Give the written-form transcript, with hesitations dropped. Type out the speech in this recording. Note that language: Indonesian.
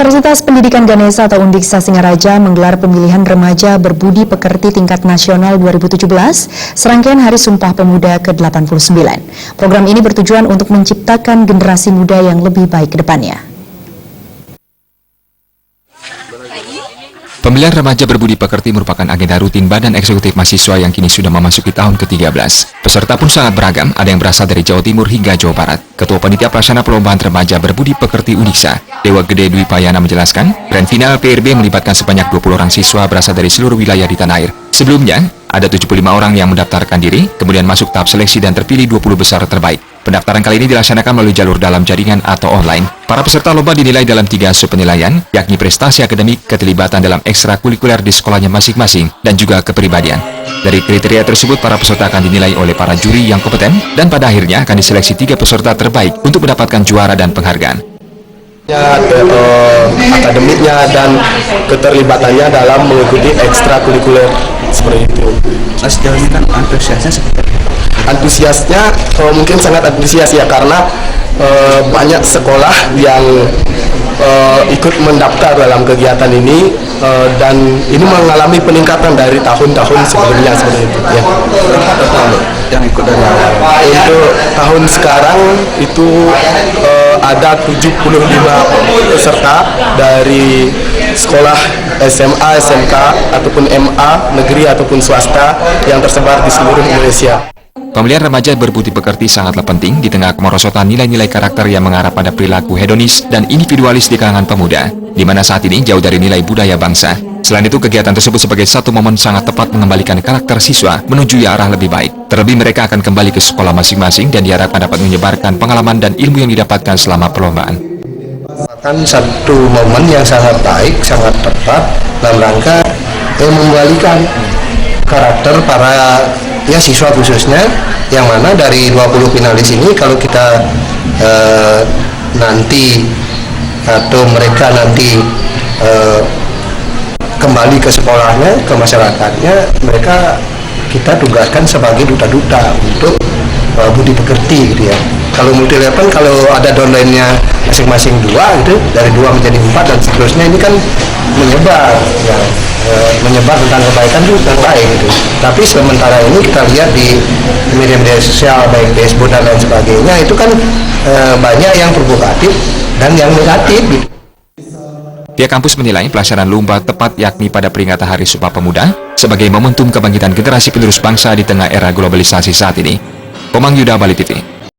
Universitas Pendidikan Ganesha atau Undiksa Singaraja menggelar pemilihan remaja berbudi pekerti tingkat nasional 2017, serangkaian Hari Sumpah Pemuda ke-89. Program ini bertujuan untuk menciptakan generasi muda yang lebih baik ke depannya. Pemilihan remaja berbudi pekerti merupakan agenda rutin Badan Eksekutif Mahasiswa yang kini sudah memasuki tahun ke-13. Peserta pun sangat beragam, ada yang berasal dari Jawa Timur hingga Jawa Barat. Ketua Panitia Pelaksana Perlombaan Remaja Berbudi Pekerti Undiksa, Dewa Gede Dwi Payana menjelaskan, grand final PRB melibatkan sebanyak 20 orang siswa berasal dari seluruh wilayah di tanah air. Sebelumnya, ada 75 orang yang mendaftarkan diri, kemudian masuk tahap seleksi dan terpilih 20 besar terbaik. Pendaftaran kali ini dilaksanakan melalui jalur dalam jaringan atau online. Para peserta lomba dinilai dalam 3 subpenilaian, yakni prestasi akademik, keterlibatan dalam ekstrakurikuler di sekolahnya masing-masing, dan juga kepribadian. Dari kriteria tersebut, para peserta akan dinilai oleh para juri yang kompeten, dan pada akhirnya akan diseleksi 3 peserta terbaik untuk mendapatkan juara dan penghargaan. Akademiknya dan keterlibatannya dalam mengikuti ekstrakurikuler seperti itu. Sejauh ini kan antusiasnya seperti apa? Antusiasnya mungkin sangat antusias ya, karena banyak sekolah yang ikut mendaftar dalam kegiatan ini dan ini mengalami peningkatan dari tahun-tahun sebelumnya seperti itu ya. Yang ikut dari awal. Untuk tahun sekarang itu ada 75 peserta dari sekolah SMA, SMK ataupun MA, negeri ataupun swasta yang tersebar di seluruh Indonesia. Pemilihan remaja berbudi pekerti sangatlah penting di tengah kemerosotan nilai-nilai karakter yang mengarah pada perilaku hedonis dan individualis di kalangan pemuda, di mana saat ini jauh dari nilai budaya bangsa. Selain itu, kegiatan tersebut sebagai satu momen sangat tepat mengembalikan karakter siswa menuju arah lebih baik. Terlebih mereka akan kembali ke sekolah masing-masing dan diharapkan dapat menyebarkan pengalaman dan ilmu yang didapatkan selama perlombaan. Satu momen yang sangat baik, sangat tepat dalam rangka mengembalikan karakter para siswa khususnya, yang mana dari 20 finalis ini kalau kita nanti atau mereka nanti kembali ke sekolahnya, ke masyarakatnya, mereka kita tugaskan sebagai duta-duta untuk budi pekerti gitu ya. Kalau multi level, kalau ada downline-nya masing-masing 2 gitu, dari 2 menjadi 4 dan seterusnya, ini kan menyebar ya, menyebar tentang kebaikan itu yang baik gitu. Tapi sementara ini kita lihat di media sosial baik Facebook dan lain sebagainya, itu kan banyak yang provokatif dan yang negatif gitu. Pihak kampus menilai pelaksanaan lomba tepat yakni pada peringatan Hari Sumpah Pemuda sebagai momentum kebangkitan generasi penerus bangsa di tengah era globalisasi saat ini. Komang Yuda, Bali TV.